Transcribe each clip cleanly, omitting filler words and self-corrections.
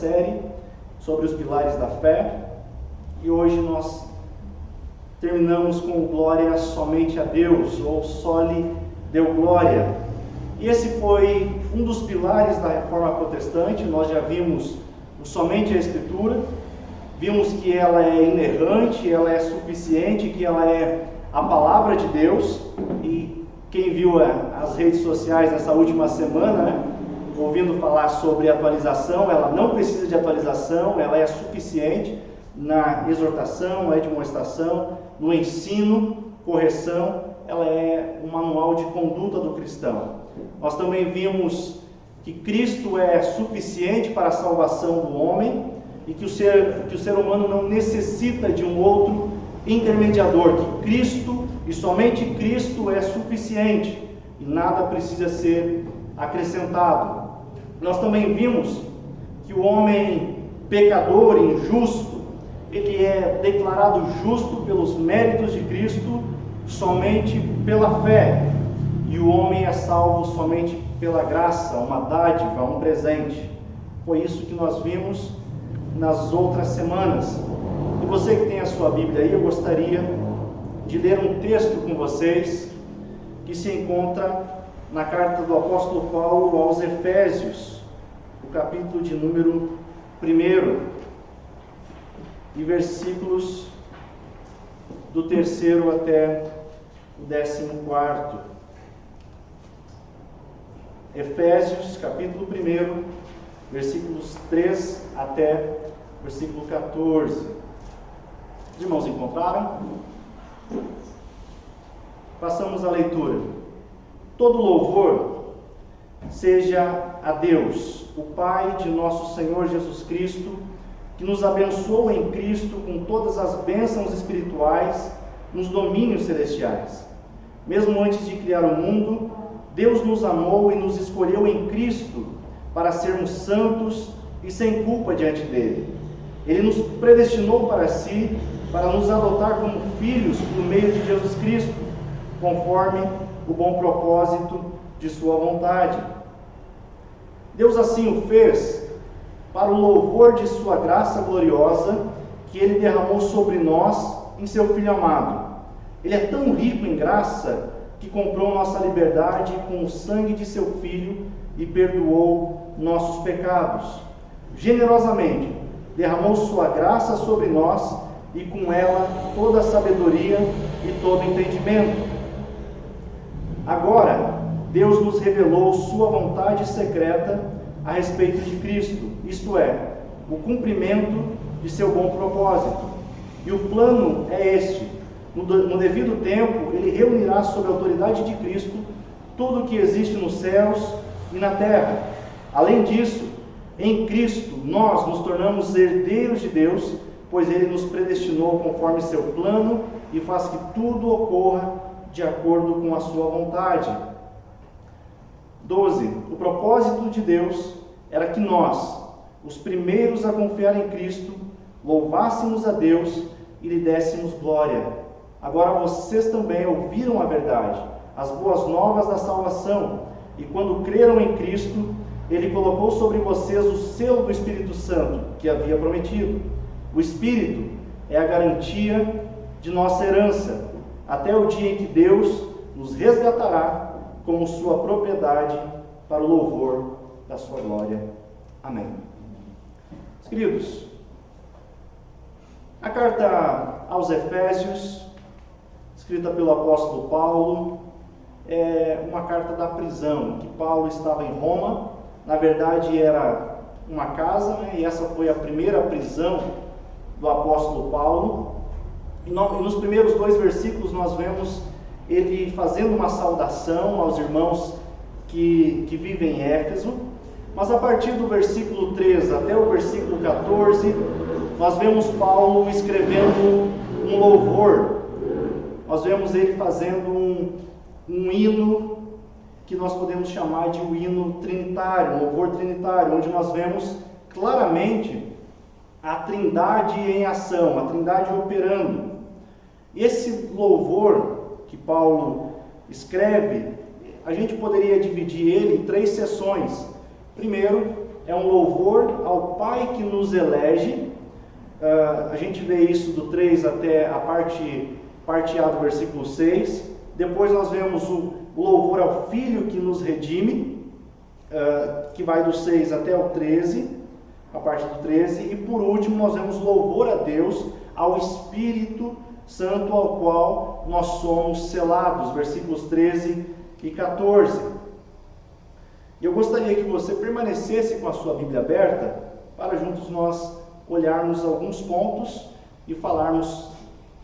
série sobre os pilares da fé, e hoje nós terminamos com glória somente a Deus, ou soli Deo glória. E esse foi um dos pilares da Reforma Protestante. Nós já vimos somente a Escritura, vimos que ela é inerrante, ela é suficiente, que ela é a palavra de Deus. E quem viu as redes sociais nessa última semana, ouvindo falar sobre atualização, ela não precisa de atualização, ela é suficiente na exortação, na admoestação, no ensino, correção. Ela é um manual de conduta do cristão. Nós também vimos que Cristo é suficiente para a salvação do homem e que o ser humano não necessita de um outro intermediador, que Cristo e somente Cristo é suficiente e nada precisa ser acrescentado. Nós também vimos que o homem pecador, injusto, ele é declarado justo pelos méritos de Cristo somente pela fé, e o homem é salvo somente pela graça, uma dádiva, um presente. Foi isso que nós vimos nas outras semanas. E você que tem a sua Bíblia aí, eu gostaria de ler um texto com vocês que se encontra na carta do apóstolo Paulo aos Efésios, o capítulo de número 1, e versículos do 3º até o 14º. Efésios, capítulo 1, versículos 3 até o versículo 14. Os irmãos encontraram? Passamos a leitura. Todo louvor seja a Deus, o Pai de nosso Senhor Jesus Cristo, que nos abençoou em Cristo com todas as bênçãos espirituais nos domínios celestiais. Mesmo antes de criar o mundo, Deus nos amou e nos escolheu em Cristo para sermos santos e sem culpa diante dele. Ele nos predestinou para si, para nos adotar como filhos por meio de Jesus Cristo, conforme o bom propósito de sua vontade. Deus assim o fez para o louvor de sua graça gloriosa, que ele derramou sobre nós em seu Filho amado. Ele é tão rico em graça que comprou nossa liberdade com o sangue de seu Filho e perdoou nossos pecados. Generosamente derramou sua graça sobre nós e com ela toda a sabedoria e todo entendimento. Agora, Deus nos revelou sua vontade secreta a respeito de Cristo, isto é, o cumprimento de seu bom propósito. E o plano é este: no devido tempo, ele reunirá sob a autoridade de Cristo tudo o que existe nos céus e na terra. Além disso, em Cristo nós nos tornamos herdeiros de Deus, pois ele nos predestinou conforme seu plano e faz que tudo ocorra de acordo com a sua vontade. 12. O propósito de Deus era que nós, os primeiros a confiar em Cristo, louvássemos a Deus e lhe dessemos glória. Agora vocês também ouviram a verdade, as boas novas da salvação, e quando creram em Cristo, ele colocou sobre vocês o selo do Espírito Santo, que havia prometido. O Espírito é a garantia de nossa herança, até o dia em que Deus nos resgatará como sua propriedade para o louvor da sua glória. Amém. Queridos, a carta aos Efésios, escrita pelo apóstolo Paulo, é uma carta da prisão, que Paulo estava em Roma. Na verdade era uma casa, e essa foi a primeira prisão do apóstolo Paulo. E nos primeiros 2 versículos nós vemos ele fazendo uma saudação aos irmãos que vivem em Éfeso, mas a partir do versículo 3 até o versículo 14, nós vemos Paulo escrevendo um louvor. Nós vemos ele fazendo um hino que nós podemos chamar de um hino trinitário, um louvor trinitário, onde nós vemos claramente a Trindade em ação, a Trindade operando. Esse louvor que Paulo escreve, a gente poderia dividir ele em 3 seções. Primeiro, é um louvor ao Pai que nos elege. A gente vê isso do 3 até a parte A do versículo 6. Depois nós vemos o louvor ao Filho que nos redime, que vai do 6 até o 13, a parte do 13. E por último nós vemos louvor a Deus, ao Espírito Santo ao qual nós somos selados, versículos 13 e 14. E eu gostaria que você permanecesse com a sua Bíblia aberta, para juntos nós olharmos alguns pontos e falarmos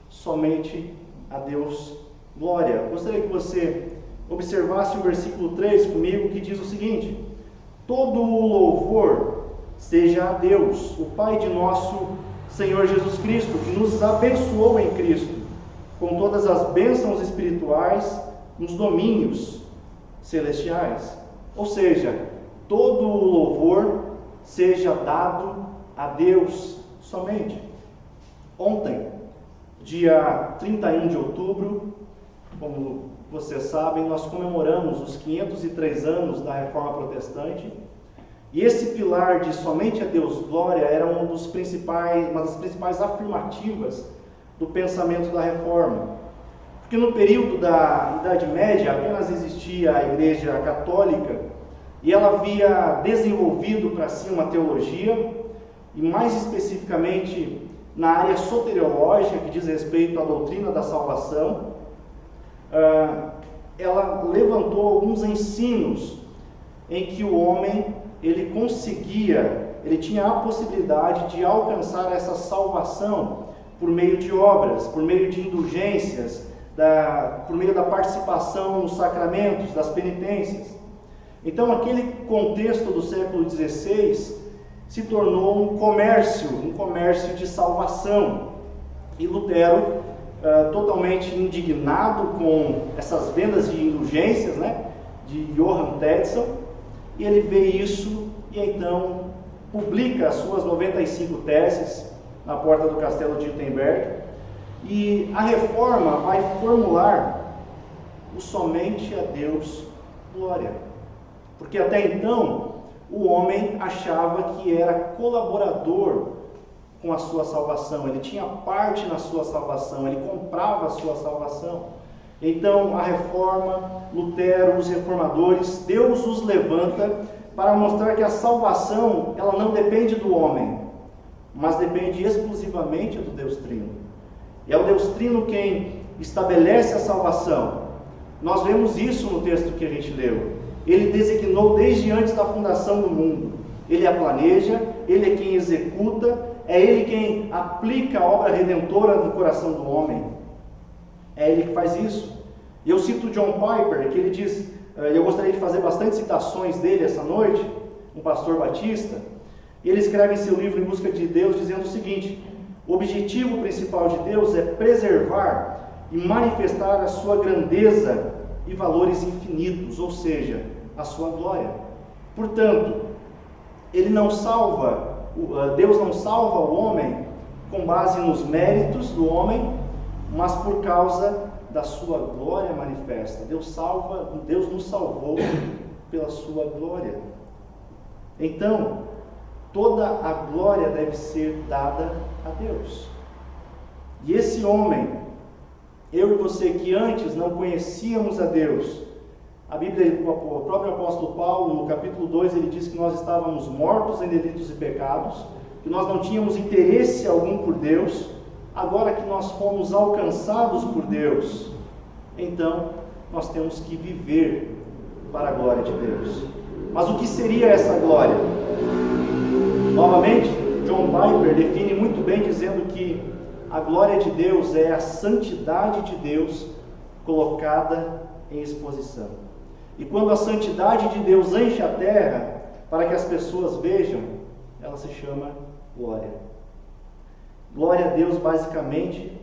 somente a Deus glória. Eu gostaria que você observasse o versículo 3 comigo, que diz o seguinte: todo o louvor seja a Deus, o Pai de nosso Senhor Jesus Cristo, que nos abençoou em Cristo, com todas as bênçãos espirituais nos domínios celestiais. Ou seja, todo o louvor seja dado a Deus somente. Ontem, dia 31 de outubro, como vocês sabem, nós comemoramos os 503 anos da Reforma Protestante. E esse pilar de somente a Deus glória era uma das principais afirmativas do pensamento da Reforma. Porque no período da Idade Média apenas existia a Igreja Católica e ela havia desenvolvido para si uma teologia, e mais especificamente na área soteriológica, que diz respeito à doutrina da salvação. Ela levantou alguns ensinos em que o homem ele tinha a possibilidade de alcançar essa salvação por meio de obras, por meio de indulgências, por meio da participação nos sacramentos, das penitências. Então, aquele contexto do século XVI se tornou um comércio de salvação. E Lutero, totalmente indignado com essas vendas de indulgências, de Johann Tetzel, e ele vê isso e então publica as suas 95 teses na porta do castelo de Wittenberg. E a Reforma vai formular o somente a Deus glória. Porque até então o homem achava que era colaborador com a sua salvação, ele tinha parte na sua salvação, ele comprava a sua salvação. Então a Reforma, Lutero, os reformadores, Deus os levanta para mostrar que a salvação ela não depende do homem, mas depende exclusivamente do Deus Trino. É o Deus Trino quem estabelece a salvação. Nós vemos isso no texto que a gente leu. Ele designou desde antes da fundação do mundo. Ele a planeja, ele é quem executa, é ele quem aplica a obra redentora no coração do homem. É ele que faz isso. Eu cito John Piper, que ele diz, eu gostaria de fazer bastante citações dele essa noite, um pastor batista. Ele escreve em seu livro Em Busca de Deus, dizendo o seguinte: o objetivo principal de Deus é preservar e manifestar a sua grandeza e valores infinitos, ou seja, a sua glória. Portanto, Deus não salva o homem com base nos méritos do homem, mas por causa da sua glória manifesta. Deus nos salvou pela sua glória. Então, toda a glória deve ser dada a Deus. E esse homem, eu e você que antes não conhecíamos a Deus, a Bíblia, o próprio apóstolo Paulo, no capítulo 2, ele diz que nós estávamos mortos em delitos e pecados, que nós não tínhamos interesse algum por Deus. Agora que nós fomos alcançados por Deus, então nós temos que viver para a glória de Deus. Mas o que seria essa glória? Novamente, John Piper define muito bem dizendo que a glória de Deus é a santidade de Deus colocada em exposição. E quando a santidade de Deus enche a terra para que as pessoas vejam, ela se chama glória. Glória a Deus, basicamente,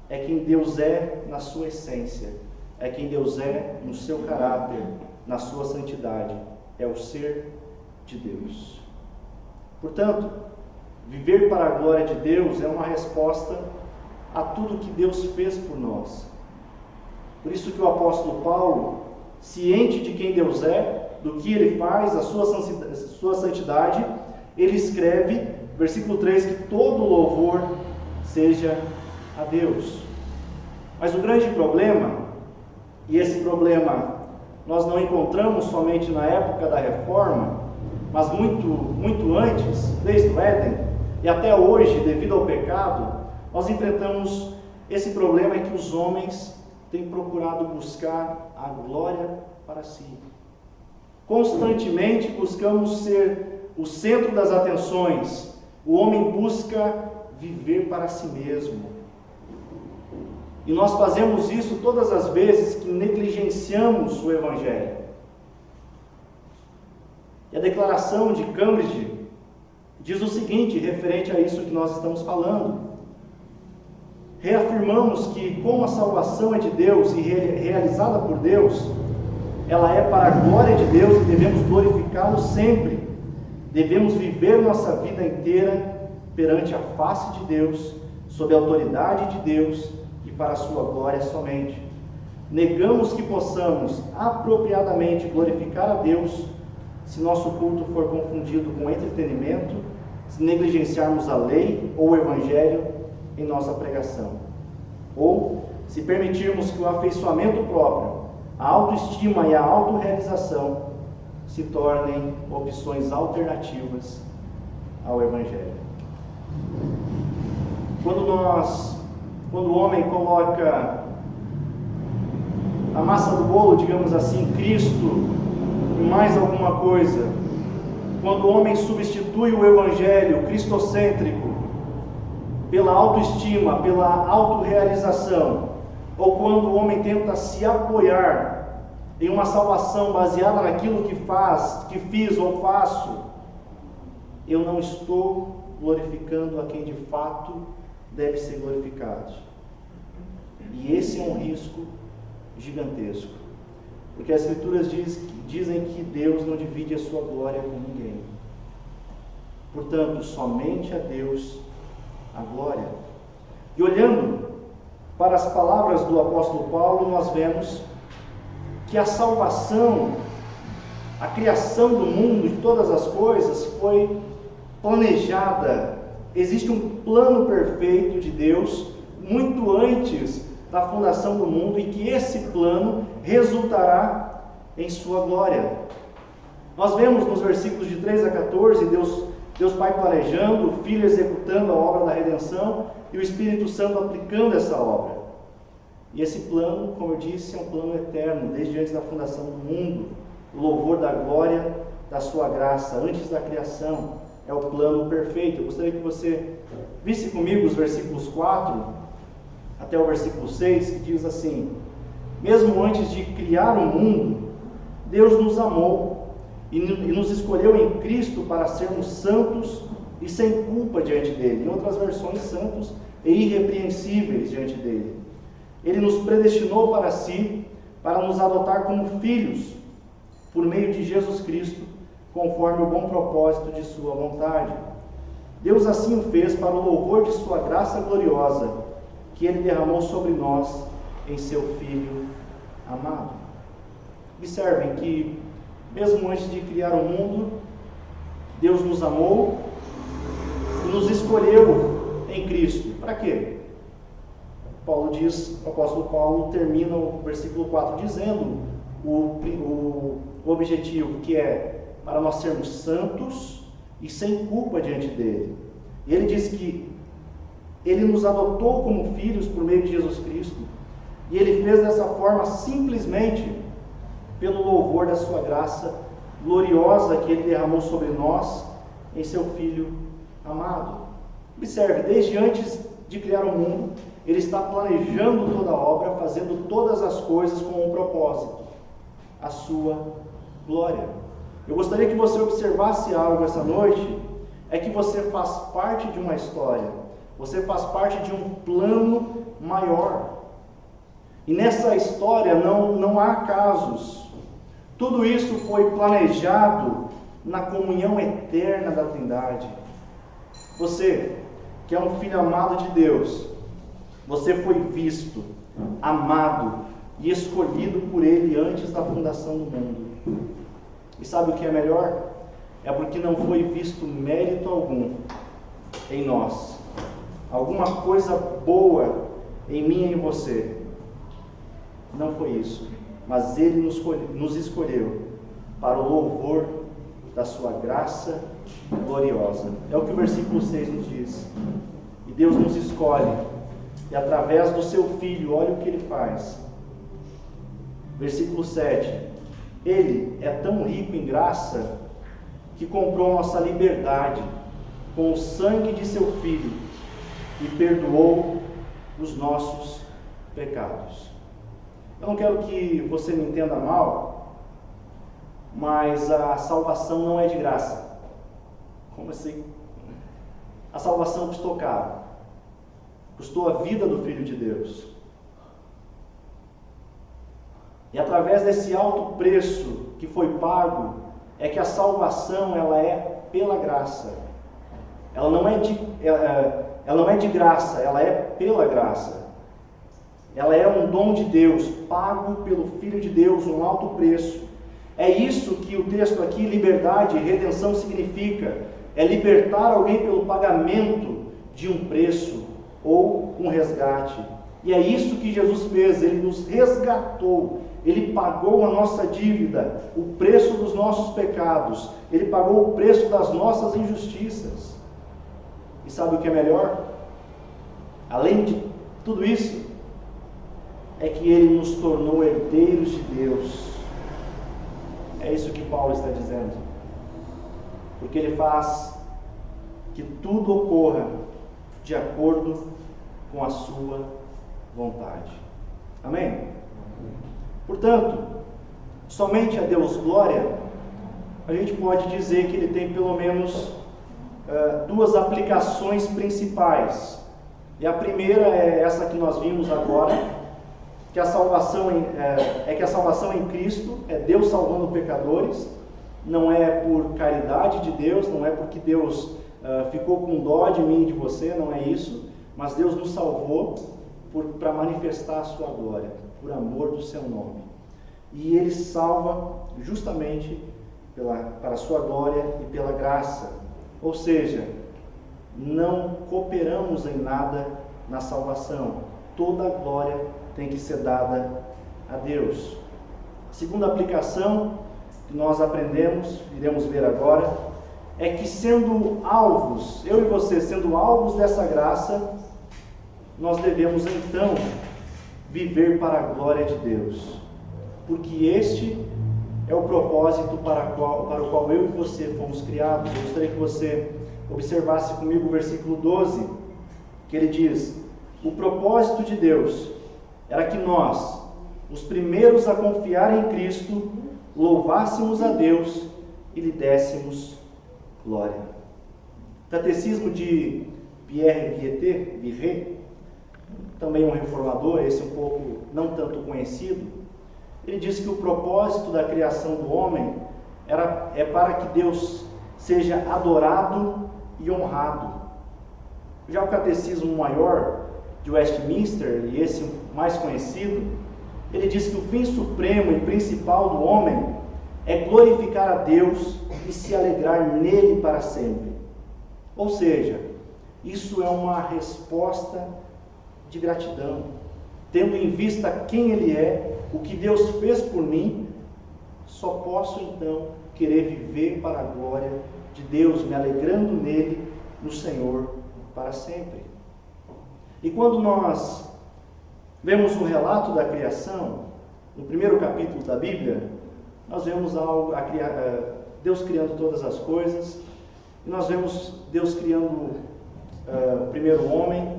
é quem Deus é na sua essência, é quem Deus é no seu caráter, na sua santidade, é o ser de Deus. Portanto, viver para a glória de Deus é uma resposta a tudo que Deus fez por nós. Por isso que o apóstolo Paulo, ciente de quem Deus é, do que Ele faz, a sua santidade, Ele escreve, versículo 3, que todo louvor seja a Deus. Mas o grande problema, e esse problema nós não encontramos somente na época da Reforma, mas muito antes, desde o Éden, e até hoje, devido ao pecado, nós enfrentamos esse problema em que os homens têm procurado buscar a glória para si. Constantemente buscamos ser o centro das atenções. O homem busca viver para si mesmo. E nós fazemos isso todas as vezes que negligenciamos o Evangelho. E a declaração de Cambridge diz o seguinte, referente a isso que nós estamos falando. Reafirmamos que, como a salvação é de Deus e realizada por Deus, ela é para a glória de Deus e devemos glorificá-lo sempre. Devemos viver nossa vida inteira perante a face de Deus, sob a autoridade de Deus e para a sua glória somente. Negamos que possamos apropriadamente glorificar a Deus se nosso culto for confundido com entretenimento, se negligenciarmos a lei ou o Evangelho em nossa pregação, ou se permitirmos que o afeiçoamento próprio, a autoestima e a autorrealização se tornem opções alternativas ao Evangelho. Quando o homem coloca a massa do bolo, digamos assim, Cristo e mais alguma coisa, quando o homem substitui o Evangelho cristocêntrico pela autoestima, pela autorrealização, ou quando o homem tenta se apoiar em uma salvação baseada naquilo que fiz ou faço, eu não estou glorificando a quem de fato deve ser glorificado. E esse é um risco gigantesco, porque as Escrituras dizem que Deus não divide a sua glória com ninguém. Portanto, somente a Deus a glória. E olhando para as palavras do apóstolo Paulo, nós vemos que a salvação, a criação do mundo, de todas as coisas, foi planejada. Existe um plano perfeito de Deus, muito antes da fundação do mundo, e que esse plano resultará em sua glória. Nós vemos nos versículos de 3 a 14, Deus Pai planejando, o Filho executando a obra da redenção e o Espírito Santo aplicando essa obra. E esse plano, como eu disse, é um plano eterno, desde antes da fundação do mundo. O louvor da glória da sua graça, antes da criação, é o plano perfeito. Eu gostaria que você visse comigo os versículos 4 até o versículo 6, que diz assim: mesmo antes de criar o mundo, Deus nos amou e nos escolheu em Cristo para sermos santos e sem culpa diante dele. Em outras versões, santos e irrepreensíveis diante dele. Ele nos predestinou para si, para nos adotar como filhos, por meio de Jesus Cristo, conforme o bom propósito de sua vontade. Deus assim o fez para o louvor de sua graça gloriosa, que ele derramou sobre nós em seu Filho amado. Observem que, mesmo antes de criar o mundo, Deus nos amou e nos escolheu em Cristo. Para quê? O apóstolo Paulo termina o versículo 4 dizendo o objetivo, que é para nós sermos santos e sem culpa diante dele. E ele diz que ele nos adotou como filhos por meio de Jesus Cristo, e ele fez dessa forma simplesmente pelo louvor da sua graça gloriosa que ele derramou sobre nós em seu Filho amado. Observe, desde antes de criar o mundo, ele está planejando toda a obra, fazendo todas as coisas com um propósito: a sua glória. Eu gostaria que você observasse algo essa noite, é que você faz parte de uma história, você faz parte de um plano maior. E nessa história não há acasos. Tudo isso foi planejado na comunhão eterna da Trindade. Você, que é um filho amado de Deus, você foi visto, amado e escolhido por Ele antes da fundação do mundo. E sabe o que é melhor? É porque não foi visto mérito algum em nós, alguma coisa boa em mim e em você. Não foi isso, mas Ele nos escolheu para o louvor da sua graça gloriosa. É o que o versículo 6 nos diz. E Deus nos escolhe, e através do seu Filho, olha o que Ele faz. Versículo 7. Ele é tão rico em graça que comprou nossa liberdade com o sangue de seu Filho e perdoou os nossos pecados. Eu não quero que você me entenda mal, mas a salvação não é de graça. Como assim? A salvação custou caro. Custou a vida do Filho de Deus. E através desse alto preço que foi pago, é que a salvação ela é pela graça. Ela não é de graça, ela é pela graça. Ela é um dom de Deus, pago pelo Filho de Deus, um alto preço. É isso que o texto aqui, liberdade e redenção, significa. É libertar alguém pelo pagamento de um preço ou um resgate. E é isso que Jesus fez, Ele nos resgatou. Ele pagou a nossa dívida, o preço dos nossos pecados. Ele pagou o preço das nossas injustiças. E sabe o que é melhor? Além de tudo isso, é que Ele nos tornou herdeiros de Deus. É isso que Paulo está dizendo. Porque Ele faz que tudo ocorra de acordo com a sua vontade. Amém? Portanto, somente a Deus glória, a gente pode dizer que Ele tem pelo menos duas aplicações principais. E a primeira é essa que nós vimos agora, que a salvação que a salvação em Cristo é Deus salvando pecadores. Não é por caridade de Deus, não é porque Deus ficou com dó de mim e de você, não é isso, mas Deus nos salvou para manifestar a sua glória, por amor do seu nome. E Ele salva justamente para a sua glória e pela graça. Ou seja, não cooperamos em nada na salvação. Toda a glória tem que ser dada a Deus. A segunda aplicação que nós aprendemos, iremos ver agora, é que sendo alvos, eu e você sendo alvos dessa graça, nós devemos então viver para a glória de Deus. Porque este é o propósito para o qual eu e você fomos criados. Eu gostaria que você observasse comigo o versículo 12, que ele diz: o propósito de Deus era que nós, os primeiros a confiar em Cristo, louvássemos a Deus e lhe dessemos glória. O Catecismo de Pierre Viret, também um reformador, esse um pouco não tanto conhecido, ele diz que o propósito da criação do homem é para que Deus seja adorado e honrado. Já o Catecismo Maior de Westminster, e esse mais conhecido, ele diz que o fim supremo e principal do homem é glorificar a Deus e se alegrar nele para sempre. Ou seja, isso é uma resposta de gratidão, tendo em vista quem Ele é, o que Deus fez por mim. Só posso então querer viver para a glória de Deus, me alegrando nele, no Senhor, para sempre. E quando nós vemos o relato da criação, no primeiro capítulo da Bíblia, nós vemos Deus criando todas as coisas, e nós vemos Deus criando o primeiro homem.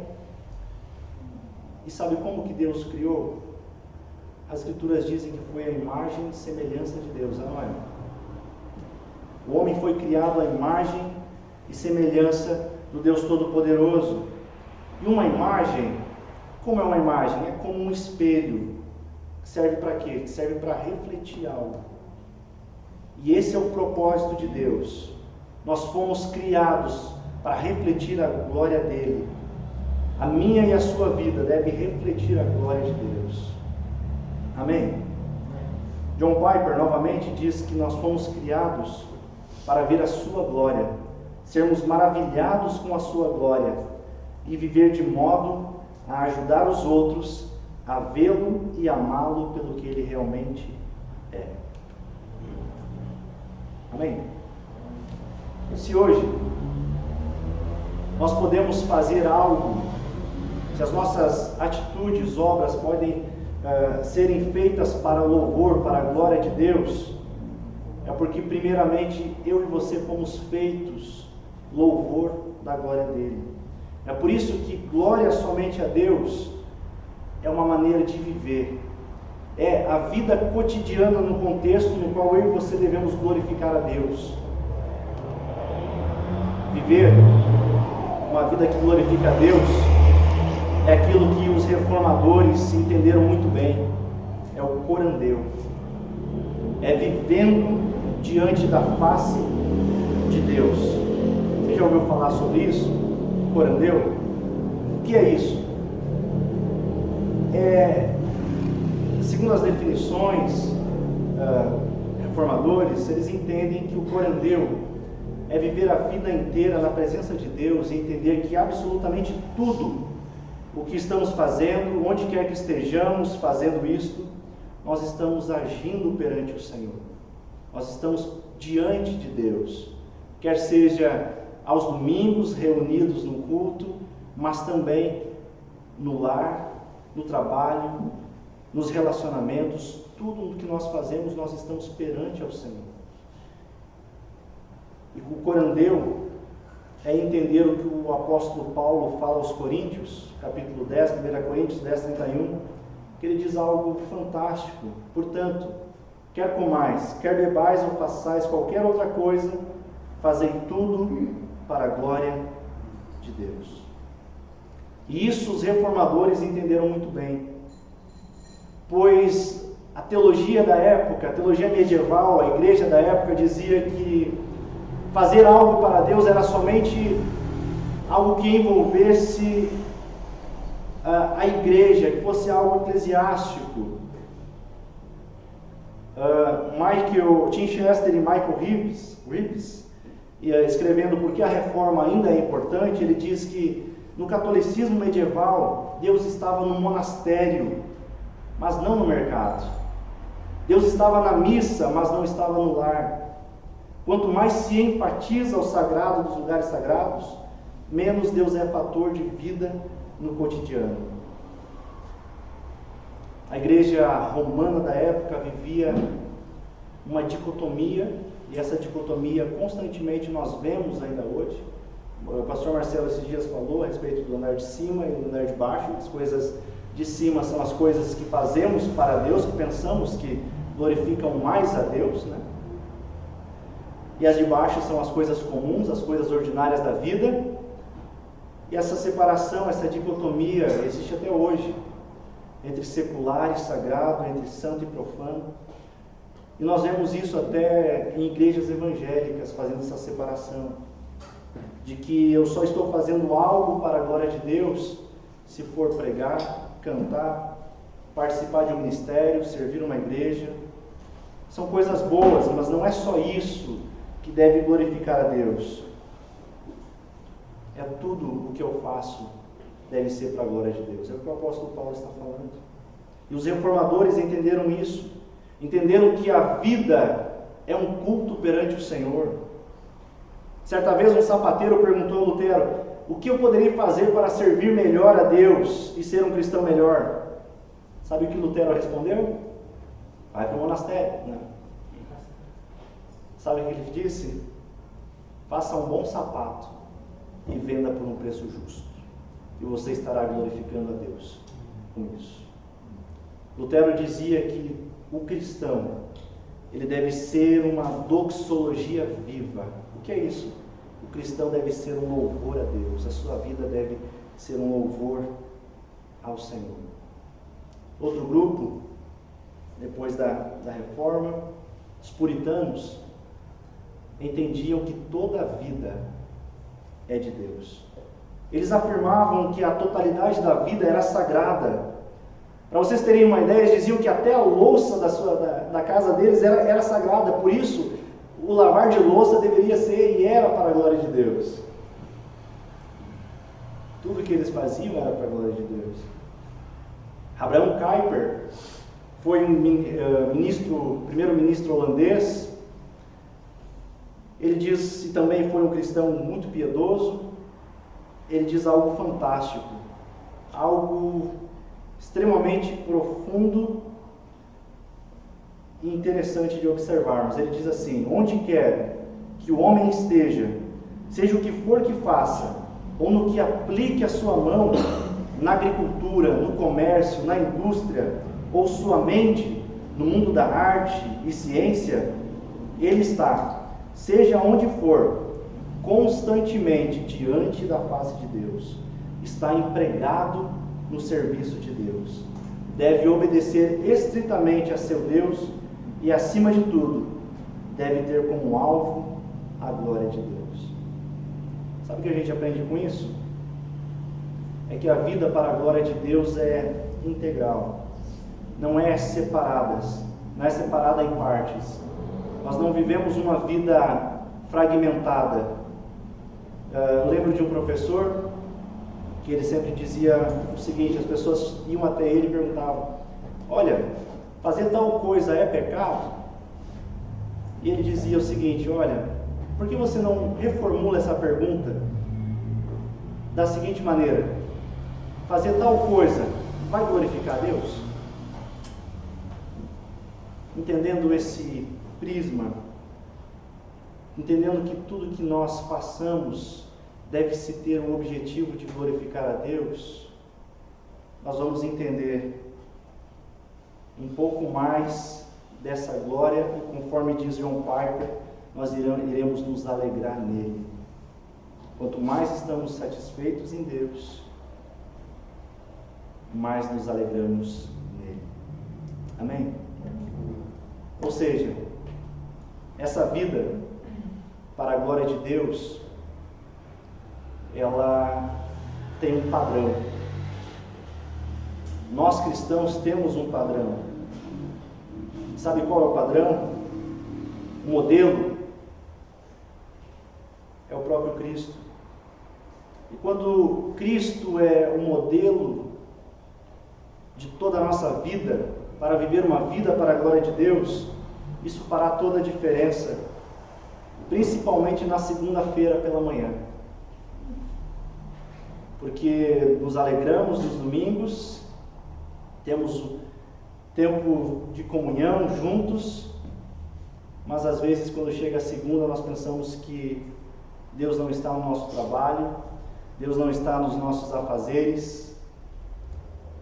E sabe como que Deus criou? As Escrituras dizem que foi a imagem e semelhança de Deus, não é? O homem foi criado à imagem e semelhança do Deus Todo-Poderoso. E uma imagem, como é uma imagem? É como um espelho. Serve para quê? Serve para refletir algo. E esse é o propósito de Deus. Nós fomos criados para refletir a glória dele. A minha e a sua vida deve refletir a glória de Deus. Amém? John Piper, novamente, diz que nós fomos criados para ver a sua glória, sermos maravilhados com a sua glória e viver de modo a ajudar os outros a vê-lo e amá-lo pelo que ele realmente é. Amém? Se hoje nós podemos fazer algo, se as nossas atitudes, obras podem serem feitas para o louvor, para a glória de Deus, é porque primeiramente eu e você fomos feitos louvor da glória dele. É por isso que glória somente a Deus é uma maneira de viver, é a vida cotidiana no contexto no qual eu e você devemos glorificar a Deus. Viver uma vida que glorifica a Deus é aquilo que os reformadores entenderam muito bem, é o corandeu, é vivendo diante da face de Deus. Você já ouviu falar sobre isso? Corandeu? O que é isso? Segundo as definições reformadores, eles entendem que o corandeu é viver a vida inteira na presença de Deus e entender que absolutamente tudo o que estamos fazendo, onde quer que estejamos fazendo isto, nós estamos agindo perante o Senhor. Nós estamos diante de Deus, quer seja aos domingos reunidos no culto, mas também no lar, no trabalho, nos relacionamentos, tudo o que nós fazemos, nós estamos perante ao Senhor. E o corandeu é entender o que o apóstolo Paulo fala aos Coríntios, capítulo 10, 1 Coríntios 10, 31, que ele diz algo fantástico. Portanto, quer comais, quer bebais ou façais qualquer outra coisa, fazei tudo para a glória de Deus. E isso os reformadores entenderam muito bem, pois a teologia da época, a teologia medieval, a igreja da época dizia que fazer algo para Deus era somente algo que envolvesse a igreja, que fosse algo eclesiástico. Tim Chester e Michael Reeves, escrevendo Por que a Reforma ainda é importante, ele diz que no catolicismo medieval, Deus estava no monastério, mas não no mercado. Deus estava na missa, mas não estava no lar. Quanto mais se enfatiza o sagrado dos lugares sagrados, menos Deus é fator de vida no cotidiano. A igreja romana da época vivia uma dicotomia, e essa dicotomia constantemente nós vemos ainda hoje. O pastor Marcelo esses dias falou a respeito do andar de cima e do andar de baixo. As coisas de cima são as coisas que fazemos para Deus, que pensamos que glorificam mais a Deus, né? E as de baixo são as coisas comuns, as coisas ordinárias da vida. E essa separação, essa dicotomia existe até hoje, entre secular e sagrado, entre santo e profano. E nós vemos isso até em igrejas evangélicas, fazendo essa separação, de que eu só estou fazendo algo para a glória de Deus se for pregar, cantar, participar de um ministério, servir uma igreja. São coisas boas, mas não é só isso que deve glorificar a Deus. É tudo o que eu faço deve ser para a glória de Deus. É o que o apóstolo Paulo está falando. E os reformadores entenderam isso. Entenderam que a vida é um culto perante o Senhor. Certa vez um sapateiro perguntou a Lutero: o que eu poderia fazer para servir melhor a Deus e ser um cristão melhor? Sabe o que Lutero respondeu? Vai para o monastério. Não. Sabe o que ele disse? Faça um bom sapato e venda por um preço justo, e você estará glorificando a Deus com isso. Lutero dizia que o cristão, ele deve ser uma doxologia viva. O que é isso? O cristão deve ser um louvor a Deus, a sua vida deve ser um louvor ao Senhor. Outro grupo, depois da reforma, os puritanos entendiam que toda a vida é de Deus. Eles afirmavam que a totalidade da vida era sagrada Para vocês terem uma ideia, eles diziam que até a louça da casa deles era sagrada, por isso o lavar de louça deveria ser e era para a glória de Deus. Tudo que eles faziam era para a glória de Deus. Abraham Kuyper foi um primeiro-ministro holandês. Ele diz, e também foi um cristão muito piedoso, ele diz algo fantástico, algo extremamente profundo e interessante de observarmos. Ele diz assim: onde quer que o homem esteja, seja o que for que faça, ou no que aplique a sua mão, na agricultura, no comércio, na indústria, ou sua mente no mundo da arte e ciência, ele está, seja onde for, constantemente diante da face de Deus, está empregado no serviço de Deus, deve obedecer estritamente a seu Deus e, acima de tudo, deve ter como alvo a glória de Deus. Sabe o que a gente aprende com isso? É que a vida para a glória de Deus é integral, não é separada em partes. Nós não vivemos uma vida fragmentada. Eu lembro de um professor que ele sempre dizia o seguinte: as pessoas iam até ele e perguntavam: olha, fazer tal coisa é pecado? E ele dizia o seguinte: olha, por que você não reformula essa pergunta da seguinte maneira: fazer tal coisa vai glorificar a Deus? Entendendo esse prisma, entendendo que tudo que nós façamos deve-se ter o objetivo de glorificar a Deus, nós vamos entender um pouco mais dessa glória e, conforme diz John Piper, nós iremos nos alegrar nele. Quanto mais estamos satisfeitos em Deus, mais nos alegramos nele. Amém? Ou seja, essa vida para a glória de Deus, ela tem um padrão. Nós cristãos temos um padrão. Sabe qual é o padrão? O modelo é o próprio Cristo. E quando Cristo é o modelo de toda a nossa vida, para viver uma vida para a glória de Deus, isso fará toda a diferença, principalmente na segunda-feira pela manhã. Porque nos alegramos nos domingos, temos tempo de comunhão juntos, mas às vezes quando chega a segunda nós pensamos que Deus não está no nosso trabalho, Deus não está nos nossos afazeres,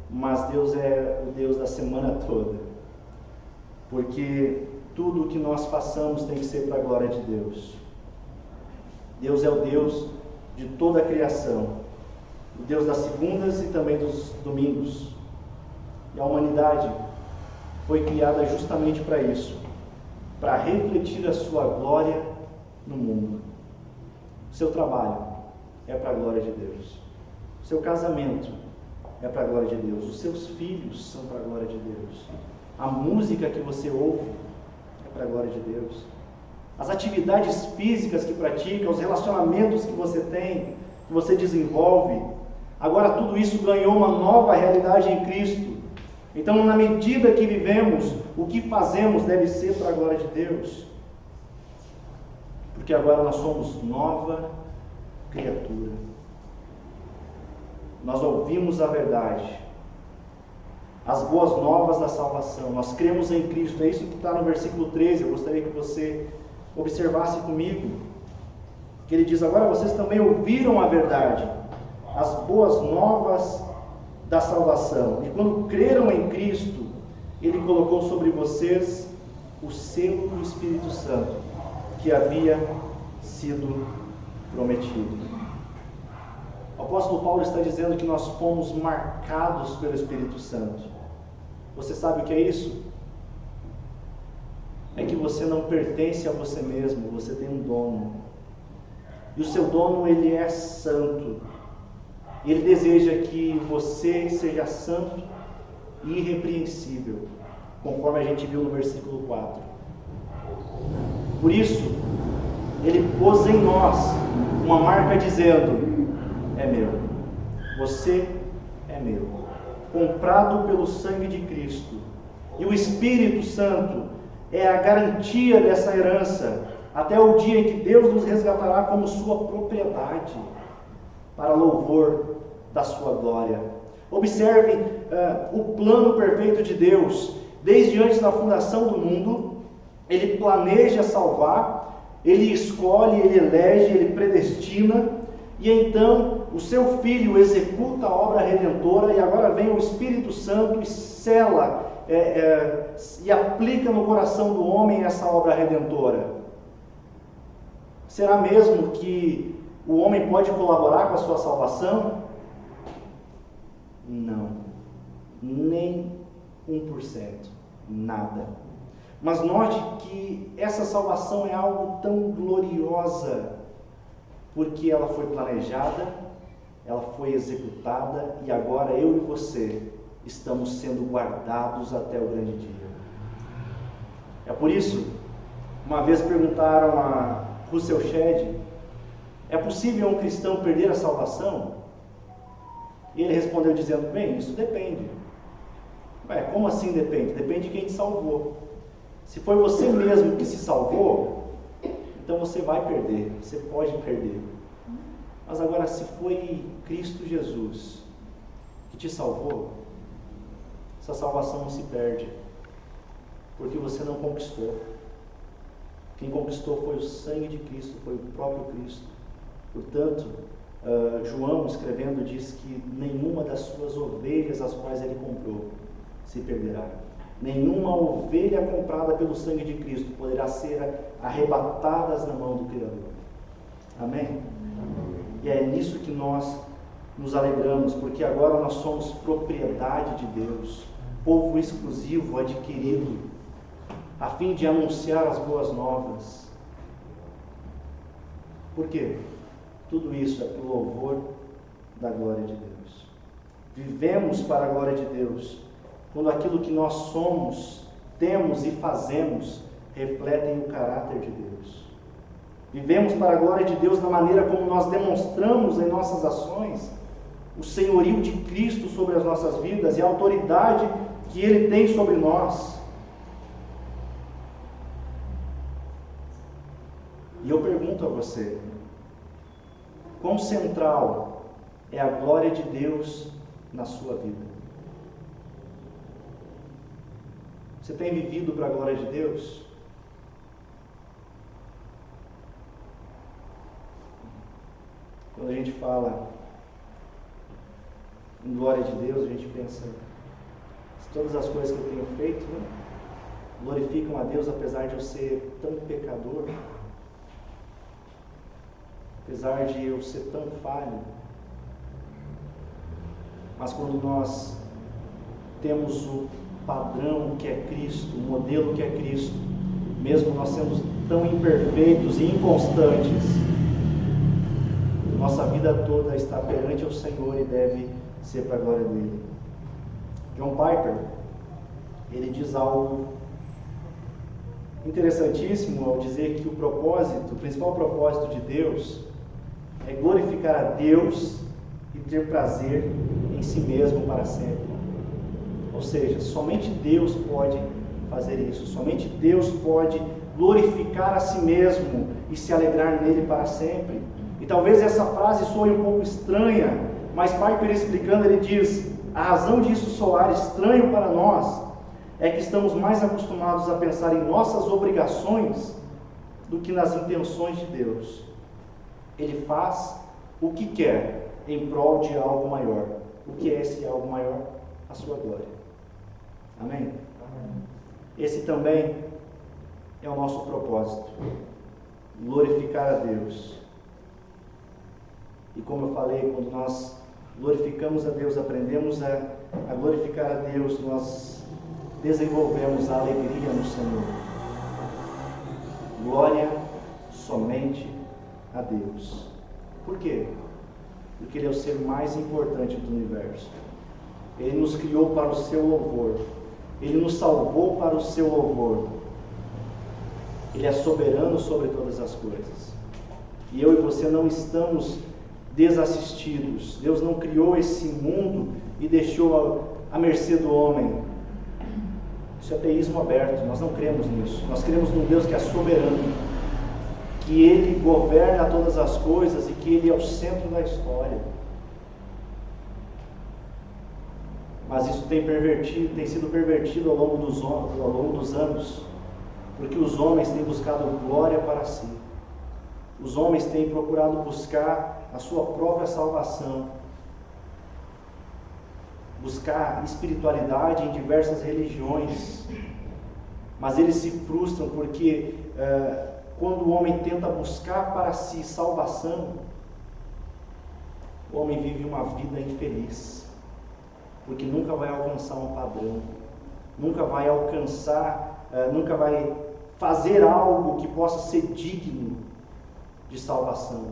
mas Deus é o Deus da semana toda, porque tudo o que nós façamos tem que ser para a glória de Deus. Deus é o Deus de toda a criação, o Deus das segundas e também dos domingos. E a humanidade foi criada justamente para isso, para refletir a sua glória no mundo. O seu trabalho é para a glória de Deus. O seu casamento é para a glória de Deus. Os seus filhos são para a glória de Deus. A música que você ouve é para a glória de Deus. As atividades físicas que pratica, os relacionamentos que você tem, que você desenvolve, agora tudo isso ganhou uma nova realidade em Cristo. Então, na medida que vivemos, o que fazemos deve ser para a glória de Deus. Porque agora nós somos nova criatura. Nós ouvimos a verdade, as boas novas da salvação, nós cremos em Cristo. É isso que está no versículo 13, eu gostaria que você observasse comigo, que ele diz: agora vocês também ouviram a verdade, as boas novas da salvação, e quando creram em Cristo, ele colocou sobre vocês o selo do Espírito Santo, que havia sido prometido. O apóstolo Paulo está dizendo que nós fomos marcados pelo Espírito Santo. Você sabe o que é isso? É que você não pertence a você mesmo, você tem um dono. E o seu dono, ele é santo. E ele deseja que você seja santo e irrepreensível, conforme a gente viu no versículo 4. Por isso, ele pôs em nós uma marca dizendo: é meu, você é meu, comprado pelo sangue de Cristo. E o Espírito Santo é a garantia dessa herança, até o dia em que Deus nos resgatará como sua propriedade, para louvor da sua glória. Observem o plano perfeito de Deus. Desde antes da fundação do mundo, Ele planeja salvar, Ele escolhe, Ele elege, Ele predestina, e então o seu Filho executa a obra redentora, e agora vem o Espírito Santo e sela e aplica no coração do homem essa obra redentora. Será mesmo que o homem pode colaborar com a sua salvação? Não, nem 1%, nada. Mas note que essa salvação é algo tão gloriosa, porque ela foi planejada, ela foi executada, e agora eu e você estamos sendo guardados até o grande dia. É por isso, uma vez perguntaram a Russell Shedd: é possível um cristão perder a salvação? E ele respondeu dizendo: bem, isso depende. Como assim depende? Depende de quem te salvou. Se foi você mesmo que se salvou, então você vai perder, você pode perder. Mas agora, se foi Cristo Jesus que te salvou, essa salvação não se perde, porque você não conquistou. Quem conquistou foi o sangue de Cristo, foi o próprio Cristo. Portanto, João, escrevendo, diz que nenhuma das suas ovelhas, as quais ele comprou, se perderá. Nenhuma ovelha comprada pelo sangue de Cristo poderá ser arrebatada na mão do Criador. Amém? E é nisso que nós nos alegramos, porque agora nós somos propriedade de Deus, povo exclusivo, adquirido, a fim de anunciar as boas novas. Por quê? Tudo isso é pelo louvor da glória de Deus. Vivemos para a glória de Deus, quando aquilo que nós somos, temos e fazemos refletem o caráter de Deus. Vivemos para a glória de Deus na maneira como nós demonstramos em nossas ações o senhorio de Cristo sobre as nossas vidas e a autoridade que Ele tem sobre nós. E eu pergunto a você: quão central é a glória de Deus na sua vida? Você tem vivido para a glória de Deus? Quando a gente fala em glória de Deus, a gente pensa: se todas as coisas que eu tenho feito, glorificam a Deus, apesar de eu ser tão pecador, apesar de eu ser tão falho. Mas quando nós temos o padrão que é Cristo, o modelo que é Cristo, mesmo nós sendo tão imperfeitos e inconstantes, nossa vida toda está perante o Senhor e deve ser para a glória dele. John Piper, ele diz algo interessantíssimo ao dizer que o principal propósito de Deus é glorificar a Deus e ter prazer em si mesmo para sempre. Ou seja, somente Deus pode fazer isso, somente Deus pode glorificar a si mesmo e se alegrar nele para sempre. E talvez essa frase soe um pouco estranha, mas Piper explicando, ele diz: a razão disso soar estranho para nós é que estamos mais acostumados a pensar em nossas obrigações do que nas intenções de Deus. Ele faz o que quer em prol de algo maior. O que é esse algo maior? A sua glória. Amém? Amém. Esse também é o nosso propósito: glorificar a Deus. E como eu falei, quando nós glorificamos a Deus, aprendemos a glorificar a Deus, nós desenvolvemos a alegria no Senhor. Glória somente a Deus. Por quê? Porque Ele é o ser mais importante do universo. Ele nos criou para o seu louvor. Ele nos salvou para o seu louvor. Ele é soberano sobre todas as coisas. E eu e você não estamos desassistidos. Deus não criou esse mundo e deixou à mercê do homem. Isso é teísmo aberto. Nós não cremos nisso. Nós cremos num Deus que é soberano, que Ele governa todas as coisas e que Ele é o centro da história. Mas isso tem sido pervertido ao longo dos anos, porque os homens têm buscado glória para si. Os homens têm procurado buscar a sua própria salvação, buscar espiritualidade em diversas religiões, mas eles se frustram porque quando o homem tenta buscar para si salvação, o homem vive uma vida infeliz, porque nunca vai alcançar um padrão, nunca vai fazer algo que possa ser digno de salvação.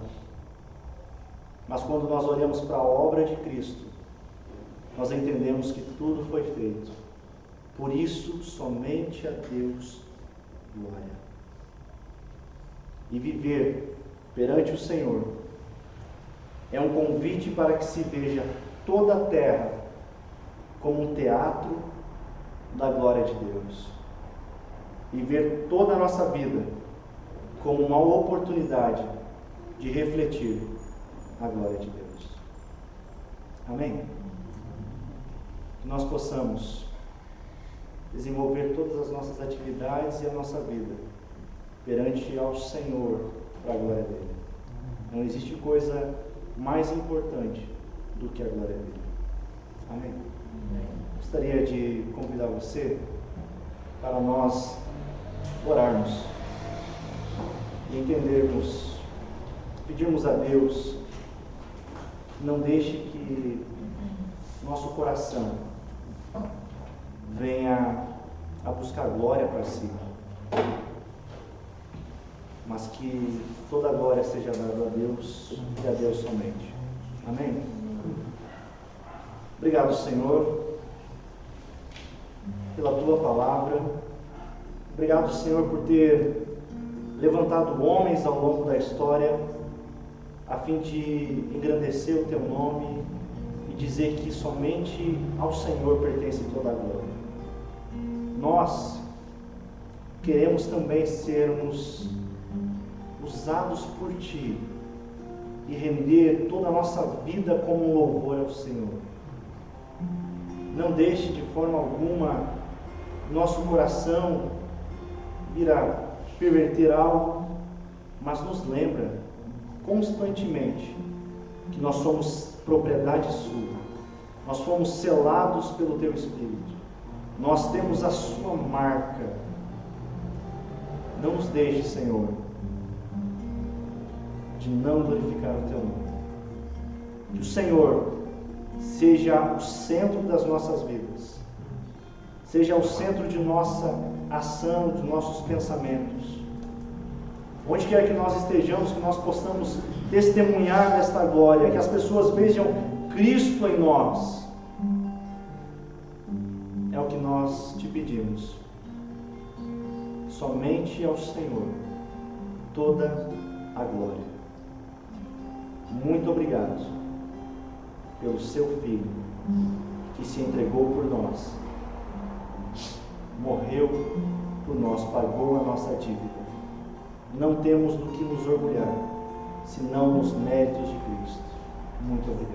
Mas quando nós olhamos para a obra de Cristo, nós entendemos que tudo foi feito. Por isso, somente a Deus glória. E viver perante o Senhor é um convite para que se veja toda a terra como um teatro da glória de Deus. E ver toda a nossa vida como uma oportunidade de refletir a glória de Deus. Amém? Que nós possamos desenvolver todas as nossas atividades e a nossa vida perante ao Senhor para a glória dele. Não existe coisa mais importante do que a glória dele. Amém? Gostaria de convidar você para nós orarmos e entendermos, pedirmos a Deus que não deixe que nosso coração venha a buscar glória para si, mas que toda a glória seja dada a Deus e a Deus somente. Amém? Obrigado, Senhor, pela Tua palavra. Obrigado, Senhor, por ter levantado homens ao longo da história a fim de engrandecer o Teu nome e dizer que somente ao Senhor pertence toda a glória. Nós queremos também sermos usados por Ti e render toda a nossa vida como um louvor ao Senhor. Não deixe de forma alguma nosso coração vir a perverter algo, mas nos lembra constantemente que nós somos propriedade Sua, nós fomos selados pelo Teu Espírito, nós temos a Sua marca. Não nos deixe, Senhor, de não glorificar o Teu nome. Que o Senhor seja o centro das nossas vidas, seja o centro de nossa ação, de nossos pensamentos. Onde quer que nós estejamos, que nós possamos testemunhar desta glória, que as pessoas vejam Cristo em nós. É o que nós Te pedimos. Somente ao Senhor toda a glória. Muito obrigado pelo Seu Filho, que se entregou por nós, morreu por nós, pagou a nossa dívida. Não temos do que nos orgulhar, senão nos méritos de Cristo. Muito obrigado.